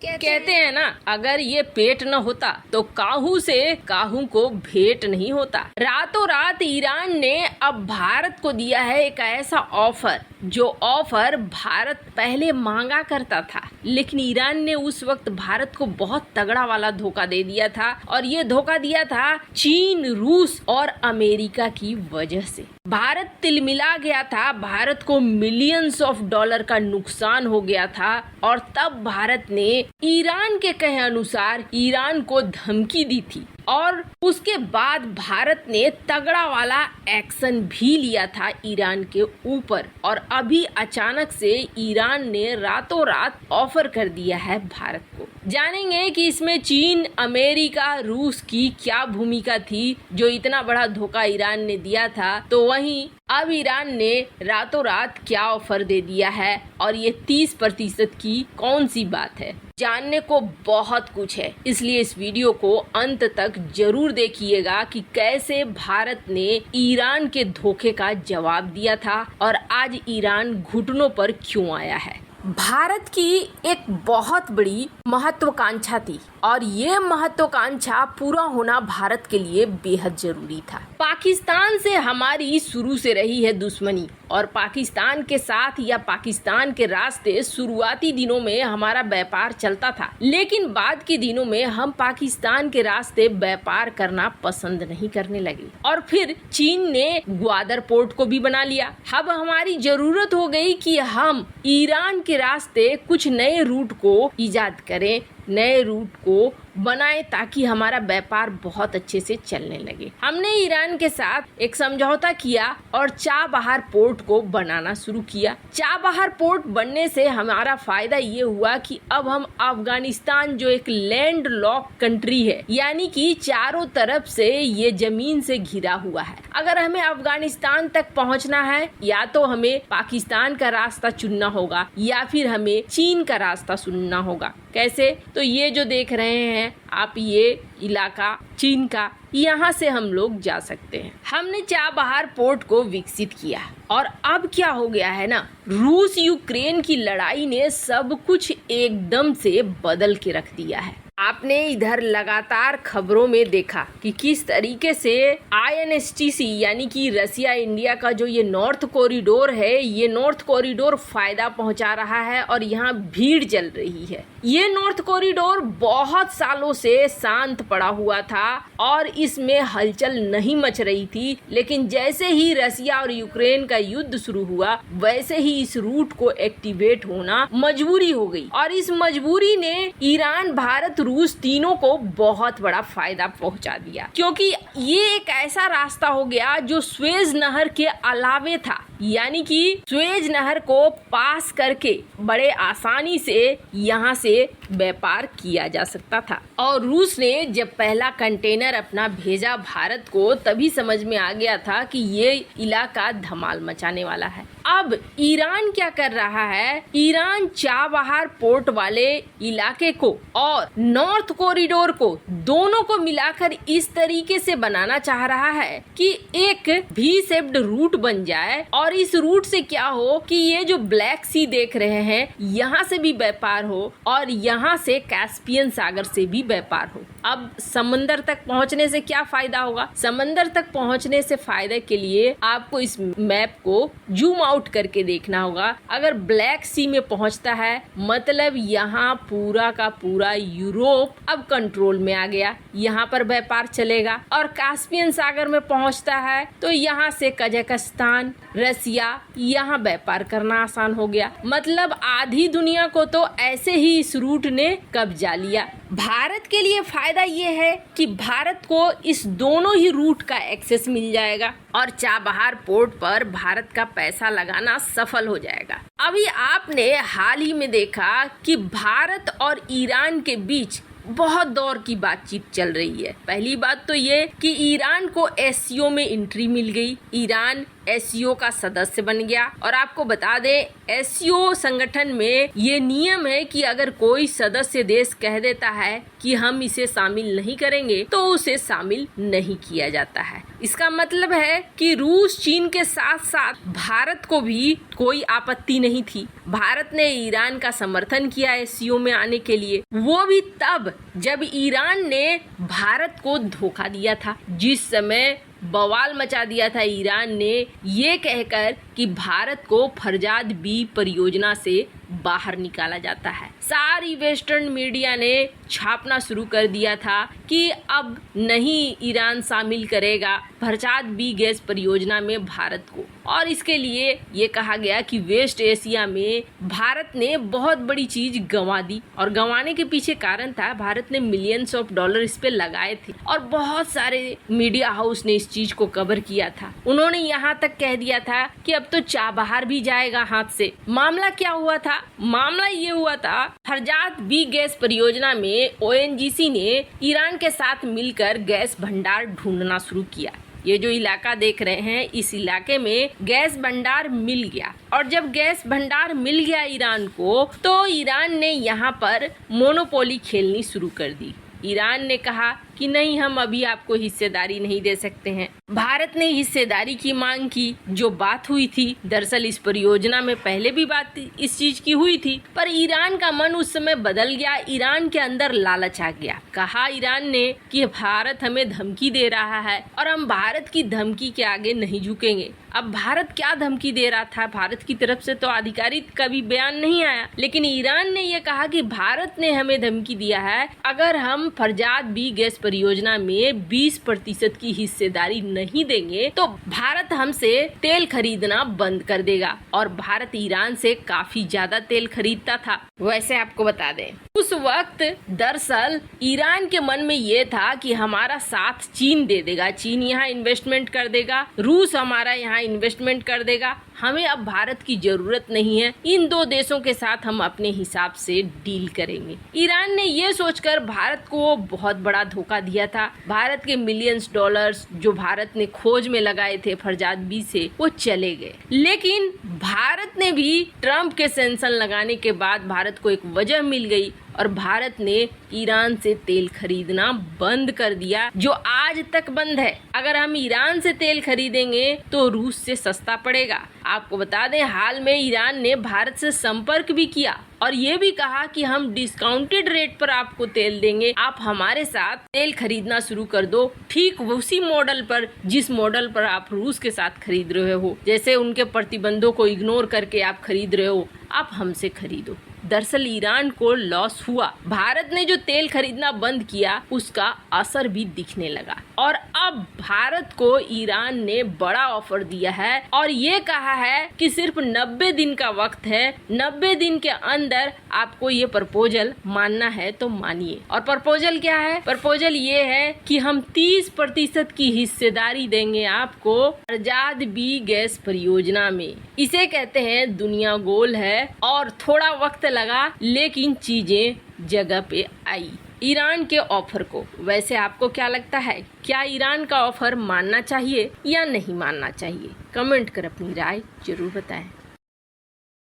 कहते हैं ना, अगर ये पेट न होता तो काहू से काहू को भेंट नहीं होता। रातों रात ईरान ने अब भारत को दिया है एक ऐसा ऑफर जो ऑफर भारत पहले मांगा करता था, लेकिन ईरान ने उस वक्त भारत को बहुत तगड़ा वाला धोखा दे दिया था। और ये धोखा दिया था चीन, रूस और अमेरिका की वजह से। भारत तिलमिला गया था, भारत को मिलियंस ऑफ डॉलर का नुकसान हो गया था। और तब भारत ने ईरान के कहे अनुसार ईरान को धमकी दी थी और उसके बाद भारत ने तगड़ा वाला एक्शन भी लिया था ईरान के ऊपर। और अभी अचानक से ईरान ने रातों रात ऑफर कर दिया है भारत को। जानेंगे कि इसमें चीन, अमेरिका, रूस की क्या भूमिका थी जो इतना बड़ा धोखा ईरान ने दिया था। तो वहीं अब ईरान ने रातों रात क्या ऑफर दे दिया है और ये 30% की कौन सी बात है। जानने को बहुत कुछ है, इसलिए इस वीडियो को अंत तक जरूर देखिएगा कि कैसे भारत ने ईरान के धोखे का जवाब दिया था और आज ईरान घुटनों पर क्यों आया है। भारत की एक बहुत बड़ी महत्वाकांक्षा थी और ये महत्वाकांक्षा पूरा होना भारत के लिए बेहद जरूरी था। पाकिस्तान से हमारी शुरू से रही है दुश्मनी और पाकिस्तान के साथ या पाकिस्तान के रास्ते शुरुआती दिनों में हमारा व्यापार चलता था, लेकिन बाद के दिनों में हम पाकिस्तान के रास्ते व्यापार करना पसंद नहीं करने लगे और फिर चीन ने ग्वादर पोर्ट को भी बना लिया। अब हमारी जरूरत हो गई कि हम ईरान के रास्ते कुछ नए रूट को इजाद करें, नए रूट को बनाए ताकि हमारा व्यापार बहुत अच्छे से चलने लगे। हमने ईरान के साथ एक समझौता किया और चाबहार पोर्ट को बनाना शुरू किया। चाबहार पोर्ट बनने से हमारा फायदा ये हुआ कि अब हम अफगानिस्तान जो एक लैंड लॉक कंट्री है, यानी कि चारों तरफ से ये जमीन से घिरा हुआ है, अगर हमें अफगानिस्तान तक पहुंचना है या तो हमें पाकिस्तान का रास्ता चुनना होगा या फिर हमें चीन का रास्ता चुनना होगा। कैसे? तो ये जो देख रहे हैं आप, ये इलाका चीन का, यहाँ से हम लोग जा सकते हैं। हमने चाबहार पोर्ट को विकसित किया और अब क्या हो गया है ना, रूस यूक्रेन की लड़ाई ने सब कुछ एकदम से बदल के रख दिया है। आपने इधर लगातार खबरों में देखा कि किस तरीके से INSTC यानी कि रसिया इंडिया का जो ये नॉर्थ कॉरिडोर है, ये नॉर्थ कॉरिडोर फायदा पहुंचा रहा है और यहाँ भीड़ चल रही है। ये नॉर्थ कॉरिडोर बहुत सालों से शांत पड़ा हुआ था और इसमें हलचल नहीं मच रही थी, लेकिन जैसे ही रसिया और यूक्रेन का युद्ध शुरू हुआ वैसे ही इस रूट को एक्टिवेट होना मजबूरी हो गई और इस मजबूरी ने ईरान, भारत, रूस तीनों को बहुत बड़ा फायदा पहुंचा दिया, क्योंकि ये एक ऐसा रास्ता हो गया जो स्वेज नहर के अलावे था, यानी कि स्वेज नहर को पास करके बड़े आसानी से यहाँ से व्यापार किया जा सकता था। और रूस ने जब पहला कंटेनर अपना भेजा भारत को, तभी समझ में आ गया था कि ये इलाका धमाल मचाने वाला है। अब ईरान क्या कर रहा है, ईरान चाबहार पोर्ट वाले इलाके को और नॉर्थ कॉरिडोर को, दोनों को मिलाकर इस तरीके से बनाना चाह रहा है कि एक भी शेप्ड रूट बन जाए और इस रूट से क्या हो कि ये जो ब्लैक सी देख रहे हैं यहाँ से भी व्यापार हो और यहाँ से कैस्पियन सागर से भी व्यापार हो। अब समंदर तक पहुँचने से क्या फायदा होगा? समंदर तक पहुँचने से फायदे के लिए आपको इस मैप को जूम आउट करके देखना होगा। अगर ब्लैक सी में पहुँचता है मतलब यहाँ पूरा का पूरा यूरोप अब कंट्रोल में आ गया, यहाँ पर व्यापार चलेगा। और कैस्पियन सागर में पहुँचता है तो यहाँ से कजाकिस्तान, रसिया, यहाँ व्यापार करना आसान हो गया। मतलब आधी दुनिया को तो ऐसे ही इस रूट ने कब्जा लिया। भारत के लिए फायदा ये है कि भारत को इस दोनों ही रूट का एक्सेस मिल जाएगा और चाबहार पोर्ट पर भारत का पैसा लगाना सफल हो जाएगा। अभी आपने हाल ही में देखा कि भारत और ईरान के बीच बहुत दौर की बातचीत चल रही है। पहली बात तो ये कि ईरान को SCO में एंट्री मिल गई। ईरान एससीओ का सदस्य बन गया। और आपको बता दें, एससीओ संगठन में ये नियम है कि अगर कोई सदस्य देश कह देता है कि हम इसे शामिल नहीं करेंगे तो उसे शामिल नहीं किया जाता है। इसका मतलब है कि रूस, चीन के साथ साथ भारत को भी कोई आपत्ति नहीं थी। भारत ने ईरान का समर्थन किया एससीओ में आने के लिए, वो भी तब जब ईरान ने भारत को धोखा दिया था, जिस समय बवाल मचा दिया था ईरान ने ये कहकर कि भारत को फरजाद बी परियोजना से बाहर निकाला जाता है। सारी वेस्टर्न मीडिया ने छापना शुरू कर दिया था कि अब नहीं ईरान शामिल करेगा फरजाद बी गैस परियोजना में भारत को। और इसके लिए ये कहा गया कि वेस्ट एशिया में भारत ने बहुत बड़ी चीज गंवा दी, और गंवाने के पीछे कारण था भारत ने मिलियंस ऑफ डॉलर इस पे लगाए थे, और बहुत सारे मीडिया हाउस ने इस चीज को कवर किया था। उन्होंने यहाँ तक कह दिया था कि अब तो बाहर भी जाएगा हाथ से। मामला क्या हुआ था? मामला ये हुआ था, फरजाद बी गैस परियोजना में ओएनजीसी ने ईरान के साथ मिलकर गैस भंडार ढूंढना शुरू किया। ये जो इलाका देख रहे हैं, इस इलाके में गैस भंडार मिल गया, और जब गैस भंडार मिल गया ईरान को, तो ईरान ने यहाँ पर मोनोपोली खेलनी शुरू कर दी। ईरान ने कहा कि नहीं, हम अभी आपको हिस्सेदारी नहीं दे सकते हैं। भारत ने हिस्सेदारी की मांग की। जो बात हुई थी, दरअसल इस परियोजना में पहले भी बात इस चीज की हुई थी, पर ईरान का मन उस समय बदल गया। ईरान के अंदर लालच आ गया। कहा ईरान ने कि भारत हमें धमकी दे रहा है और हम भारत की धमकी के आगे नहीं झुकेंगे। अब भारत क्या धमकी दे रहा था? भारत की तरफ से तो आधिकारिक कभी बयान नहीं आया, लेकिन ईरान ने यह कहा कि भारत ने हमें धमकी दिया है, अगर हम फरजाद बी गैस परियोजना में 20% की हिस्सेदारी नहीं देंगे तो भारत हमसे तेल खरीदना बंद कर देगा। और भारत ईरान से काफी ज्यादा तेल खरीदता था। वैसे आपको बता दें, उस वक्त दरअसल ईरान के मन में ये था कि हमारा साथ चीन दे देगा, चीन यहाँ इन्वेस्टमेंट कर देगा, रूस हमारा यहाँ इन्वेस्टमेंट कर देगा, हमें अब भारत की जरूरत नहीं है, इन दो देशों के साथ हम अपने हिसाब से डील करेंगे। ईरान ने ये सोचकर भारत को बहुत बड़ा धोखा दिया था। भारत के मिलियंस डॉलर्स जो भारत ने खोज में लगाए थे फरजाद बी से, वो चले गए। लेकिन भारत ने भी ट्रंप के सैंक्शन लगाने के बाद भारत को एक वजह मिल गई और भारत ने ईरान से तेल खरीदना बंद कर दिया, जो आज तक बंद है। अगर हम ईरान से तेल खरीदेंगे तो रूस से सस्ता पड़ेगा। आपको बता दें, हाल में ईरान ने भारत से संपर्क भी किया और ये भी कहा कि हम डिस्काउंटेड रेट पर आपको तेल देंगे, आप हमारे साथ तेल खरीदना शुरू कर दो, ठीक उसी मॉडल पर जिस मॉडल पर आप रूस के साथ खरीद रहे हो। जैसे उनके प्रतिबंधों को इग्नोर करके आप खरीद रहे हो, आप हमसे खरीदो। दरअसल ईरान को लॉस हुआ। भारत ने जो तेल खरीदना बंद किया उसका असर भी दिखने लगा, और अब भारत को ईरान ने बड़ा ऑफर दिया है और ये कहा है कि सिर्फ 90 दिन का वक्त है, 90 दिन के अंदर आपको ये प्रपोजल मानना है तो मानिए। और प्रपोजल क्या है? प्रपोजल ये है कि हम 30% की हिस्सेदारी देंगे आपको फरजाद बी गैस परियोजना में। इसे कहते हैं दुनिया गोल है, और थोड़ा वक्त लगा लेकिन चीजें जगह पे आई ईरान के ऑफर को। वैसे आपको क्या लगता है, क्या ईरान का ऑफर मानना चाहिए या नहीं मानना चाहिए? कमेंट कर अपनी राय जरूर बताएं।